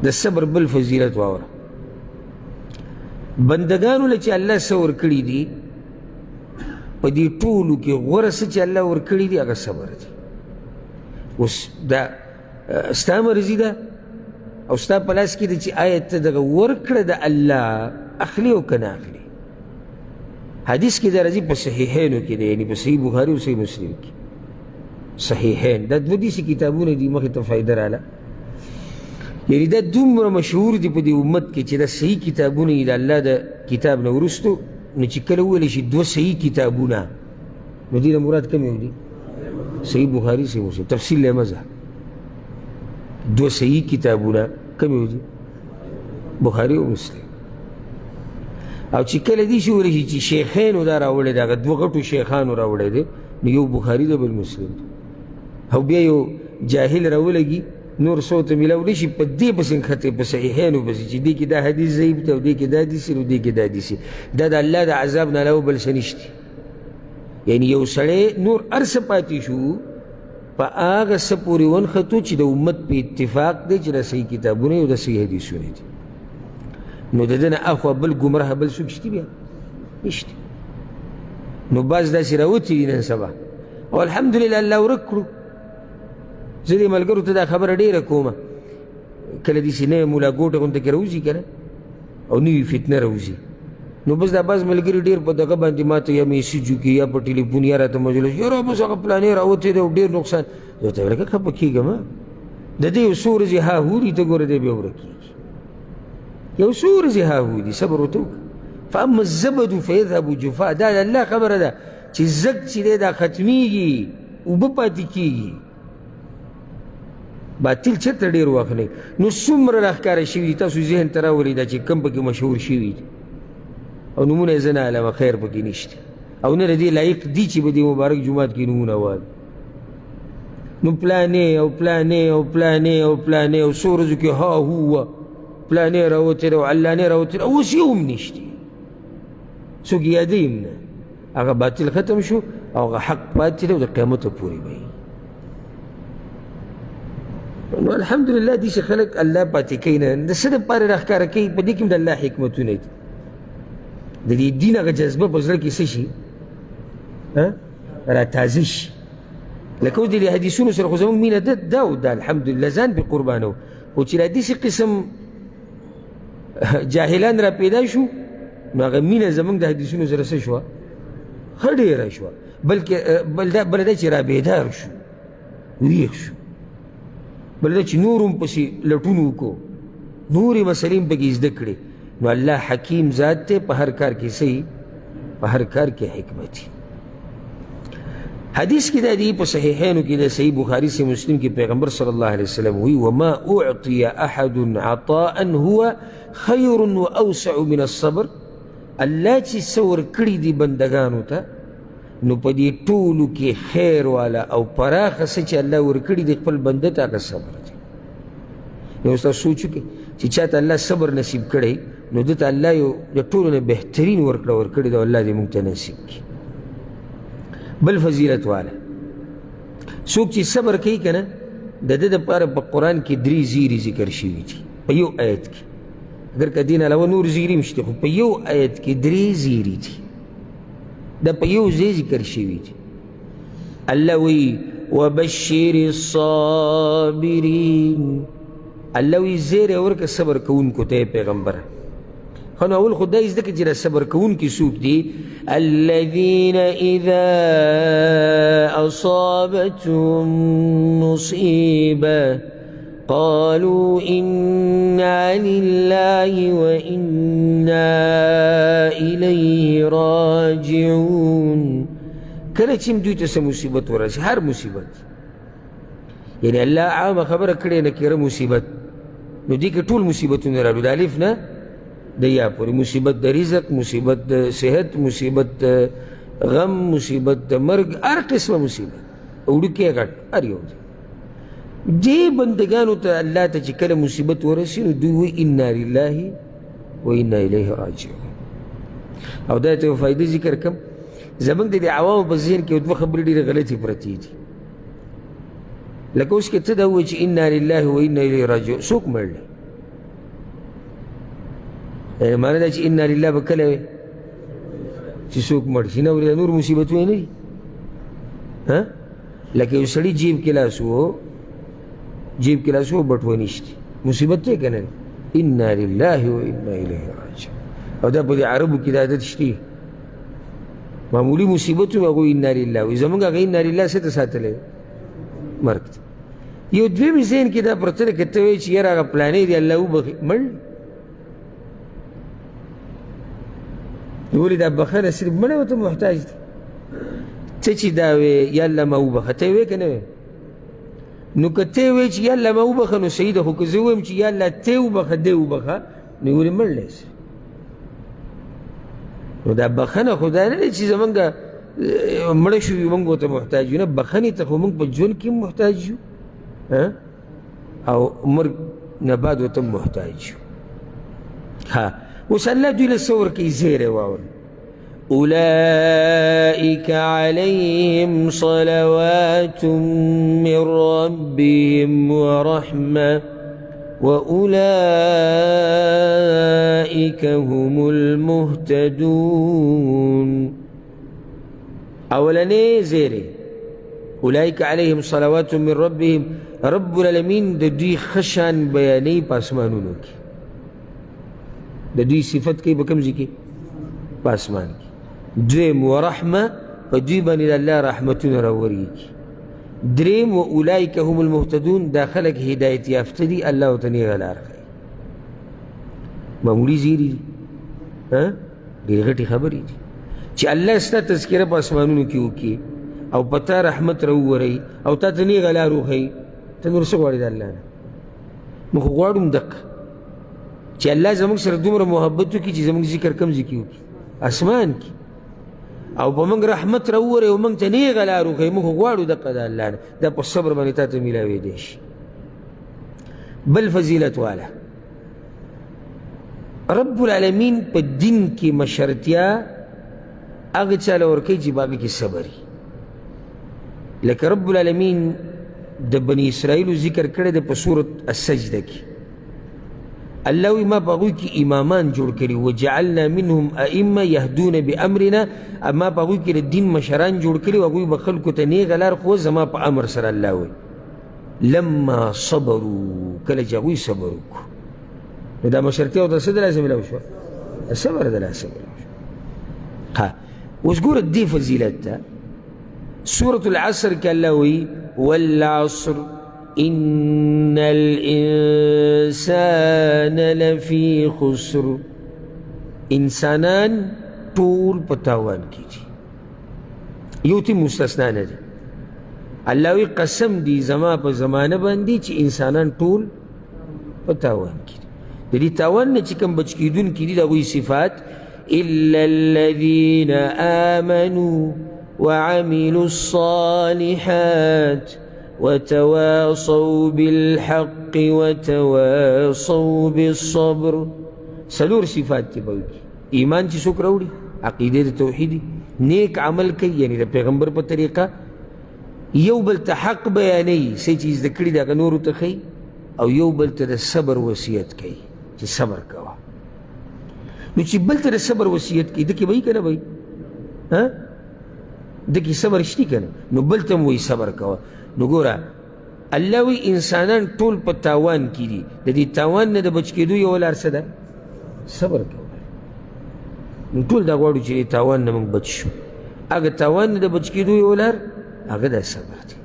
د صبر بل فضیلت واوره. بندگانو له چې الله څه ورکړي دي په دې ټولو کې غوره څه چې الله ورکړي دي هغه صبر دی. اوس دا ستا مرضي ده او ستا په لاس کې ده چې آیا ته دغه ورکړه د الله اخلي او که نه اخلي. حدیث کې دا راځي په صحیحینو کې دی، یعنی په صحیح بخاري او صحیح مسلم کې. صحیحین دا دوه داسې کتابونه دي، مخې ته فایده راله، یعنی دا دومره مشهور دي په دې امت کې چې دا صحیح کتابونه دي د الله د کتاب نه وروستو. نو چې کله وویلی شي دوه صحیح کتابونه، نو دې نه مراد کوم یو دي؟ صحیح بخاري صحیح مسلم. تفصیل له مزه دوه صحیح کتابونه کوم یو دي؟ بخاري او مسلم. او چې کله دې شي وویلی شي چې شیخینو دا راوړی دی، هغه دوه غټو شیخانو راوړی دی، نو یو بخاري دی بل مسلم دی. او بیا یو جاهل راولګي نور څو ته میلاو نه شي، په دې پسې نښتې په صحیحینو پسې چې دې کې دا حدیث ضعیف دی او دې کې دا حدیث او دې کې دا حدیث. دا د الله د عذاب نه علاوه بل څه نشته. یعنی یو سړی نور هر څه پاتې شو په هغه څه پورې ونښتو چې د امت په اتفاق دی چې دا صحیح کتابونه او د صحیح حدیثونه دي. نو د ده نه اخوا بل ګمراه بل څوک شته بیا؟ نشته. نو بعض داسې راوتي دي نن سبا او الحمدلله الله ورک کړو. زه دې ملګرو ته دا خبره ډېره کومه، کله داسې نوې ملا ګوټه غونته کې راوځي که نه او نوي فتنه راوځي، نو بس دا بعض ملګري ډېر په دغه باندې ما ته یا میسیج وکړي یا په ټلیفون یا راته مجلس یاره بس هغه پلانې راوتی دی او ډېر نقصان. زه ورته لکه خفه کېږم، د دې یو څو ورځې هاهو دي، ته ګوره دی بیا ورکېږي. یو څو ورځې هاهو دي، صبر ورته وکړه. فاما الزبد فیذهب جفاء، دا د الله خبره ده چې زګ چې دی دا ختمیږي، اوبه پاتې کېږي. باطل چېرته ډېر وخت نه. نو څومره راښکاره شوي دي، تاسو ذهن ته راولئ دا چې کوم پکې مشهور شوي دي او نومونه یې زه نه علمه، خیر پکې نشته او نه د دې لایق دي چې په دې مبارک جومات کې نومونه وایي. نو پلانې او پلانې او پلانې او پلانې او څو ورځو کې ها هو پلانې راوتې ده او علانې راوتې ده، اوس یو هم نشته، څوک یادوي هم نه. هغه باطل ختم شو او هغه حق پاتې دی او د قیامته پورې به وي. نو الحمدلله داسې خلک الله پاتې کوي نه، د څه دپاره راښکاره کوي، په دې کې هم د الله حکمتونه دي. د دې دین هغه جذبه په زړه کې څه شي راتازه شي. لکه اوس د دې حدیثونو سره خو زموږ مینه ده او ده الحمدلله ځان پرې قربانو، خو چې را داسې قسم جاهلان را پیدا شو نو هغه مینه زموږ د حدیثونو سره څه شوه؟ ښه ډېره شوه. بلکې بله دا چې را بیدار شو، ویښ شو. بل دا چې نور هم پسې لټون وکړو، نورې مسلې هم پکې زده کړې. نو الله حکیم ذات دی، په هر کار کې صحیح، په هر کار کې حکمت دی. حدیث کې دا دی په صحیحینو کې د صحیح بخاري صحیح مسلم کې پیغمبر صلی الله علیه وسلم وی وما اعطي احد عطاء هو خیر واوسع من الصبر. الله چې څه ورکړي دي بندګانو ته نو په دې ټولو کې خیر والا او پراخه څه چې الله ورکړي دي خپل بنده ته هغه صبر دی. نو اوس تاسو سوچ وکړئ چې چا ته الله صبر نصیب کړی نو ده ته الله یو د ټولو نه بهترین ورکړه ورکړې ده او الله دې موږ ته نصیب کړي. بل فضیلت والا څوک چې صبر کوي که نه، د ده دپاره په قرآن کې 3 زیري ذکر شوي دي په یو آیت کې. اگر که دین علاوه نور زیري هم شته خو په یو آیت کې 3 زیري دي، دا په یو ځای ذکر شوي دي. الله وی وبشر الصابرین، الله وی زیری ورکړه صبر کوونکو ته پیغمبره. خو نو اول خو دا یې زده کړه چې دا صبر کوونکي څوک دي؟ الذین اذا اصابتهم مصیبه قالوا انا لله وانا الیه راجعون. کله چې دوی ته څه مصیبت ورسي، هر مصیبت، یعنی الله عامه خبره کړې نکره مصیبت، نو دې کې ټول مصیبتونه راوړي، د الف نه د یا پورې. مصیبت د رزق، مصیبت د صحت، مصیبت د غم، مصیبت د مرګ، هر قسمه مصیبت وړوکی غټ هر یو دی. دې بندګانو ته الله ته چې کله مصیبت ورسي نو دوی وایي انا لله و انا الیه راجعون. او دا ته فایده ذکر کم، زموږ د عوامو په ذهن کې 2 خبرې ډېرې غلطې پرتې دي. لکه اوس کې ته دا ووایي چې انا لله و انا الیه راجعون، څوک مړ دی؟ معنی دا چې انا لله به کله وی چې څوک مړ شي، نه اورېده نور مصیبتونه نه دي. لکه یو سړي جیب کې لاس و، جیب کې لاس و بټوه نشته، مصیبت دی که نه دی؟ انا لله و انا الیه راجعون. او دا په دې عربو کې دا عادت شته، معمولي مصیبت و هغوی انا لله وایي. زمونږ هغه انا لله څه ته ساتلی مرګ ته. یو دویم ذهن کې دا پرته ده که ته وایې چې یاره هغه پلانی دی الله وبخي، مړ ولې دا بخښنه صرف مړی ورته محتاج دی. ته چې دا وې یا الله ما وبخه، ته وې که نه وې؟ نو که ته وې چې یا الله ما وبخه نو صحیح ده، خو که زه ووایم چې یا الله ته وبخه دی وبخه نو ولې مړ دی. نو دا بخښنه خو دا نه دی چې زمونږ مړه شو یو موږ ورته محتاج یو، نه بخښنې ته خو موږ په ژوند کې هم محتاج یو او مرګ نه بعد ورته محتاج یو. اوس الله دوی له څه ورکوي؟ زیری واوره. أولئك عليهم صلوات من ربهم ورحمة وأولئك هم المهتدون. أولني زيري أولئك عليهم صلوات من ربهم، رب العالمين د دوی خشان بیانې په اسمانونو کې، د دوی صفت کوي په کوم ځای کې؟ په اسمان کې. دویم ورحمه، په دوی باندې د الله رحمتونه راوریږي. دریم واولئک هم المهتدون، دا خلک هدایت یافته دي، الله ورته نیغه لار ښیي. معمولي زیري دي، ډېرې غټې خبرې دي چې الله ستا تذکره په اسمانونو کې وکړي او په تا رحمت راووروي او تا ته نیغه لار وښیي. ته نور څه غواړې د الله نه؟ موږ خو غواړو همدقه چې الله زموږ سره دومره محبت وکړي چې زموږ ذکر کم ځای کې وکړي، اسمان کې، او په موږ رحمت راووروي او موږ ته نیغه لار وښیي. موږ خو غواړو دقه د الله نه، دا په صبر باندې تا ته میلاویدی شي. بل فضیلت والا رب العالمین په دین کې مشرتیا هغه چا له ورکوي چې په هغه کې صبر وي. لکه رب العالمین د بني اسرائیلو ذکر کړی دی په سورة السجده کې. الله وی ما په هغوی کې امامان جوړ کړي، وجعلنا منهم ائمه یهدون بامرنا، ما په هغوی کې د دین مشران جوړ کړي، هغوی به خلکو ته نیغه لار ښوول زما په امر سره. الله وی لما صبروا، کله چې هغوی صبر وکړو نو دا مشرتیا ورته څه د لاسه میلاو شوه؟ صبر د لاسه میلاو شوه. اوس ګوره دې فضیلت ته سورة العصر کې الله وی والعصر إن الإنسان لفي خسر، انسانان طول پتاوان کی دی. یو تی مستثنا نه دی. الله وی قسم دی زما په زمانه باندې چې انسانان ټول پتاوان کی دی. د دې تاوان نه چې کوم بچ کیدونکي دي د هغوی صفات إلا الذين آمنوا وعملوا الصالحات وتواصوا بالحق وتواصوا بالصبر. سلور صفات تی به وکړي. ایمان چې څوک راوړي، عقیده د توحیدي، نیک عمل کوي یعنی د پیغمبر په طریقه، یو بل ته حق بیانوي څه چې زده کړي دي هغه نورو ته ښیي، او یو بل ته د صبر وصیت کوي چې صبر کوه. نو چې بل ته د صبر وصیت کوي دکې به وي که نه به وي؟ دکې صبر شتي که نه؟ نو بل ته م وایي صبر کوه. نو ګوره الله وی انسانان ټول په تاوان کې دي، د دې تاوان نه د بچ کېدو یوه لار څه ده؟ صبر کوه. نو ټول دا غواړو چې د تاوان نه موږ بچ شو. هغه تاوان نه د بچ کېدو یوه لار هغه دا صبر دی.